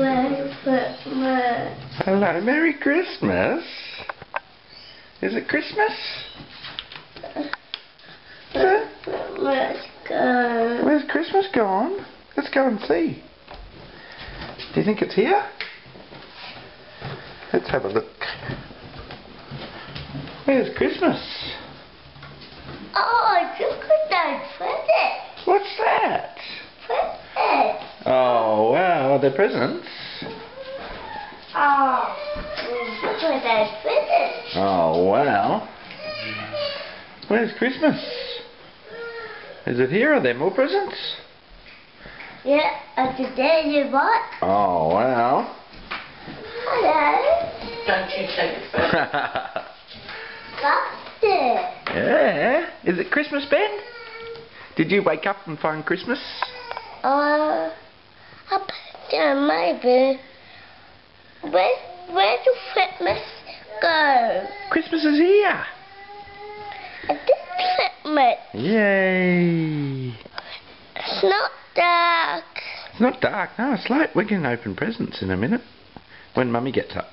Merry Christmas. Hello, Merry Christmas. Is it Christmas? Let's go. Where's Christmas gone? Let's go and see. Do you think it's here? Let's have a look. Where's Christmas? Oh, look at that present. What's that? Present. Oh, wow, they're presents. Oh, look at that present. Oh, wow. Where's Christmas? Is it here? Are there more presents? Yeah, today you what? Oh, wow. Hello. Don't you take it first. What's it? Yeah. Is it Christmas, Ben? Did you wake up and find Christmas? I bet maybe. Where do Christmas go? Christmas is here. This Christmas. Yay. It's not dark. It's not dark, no, it's light. We can open presents in a minute when Mummy gets up.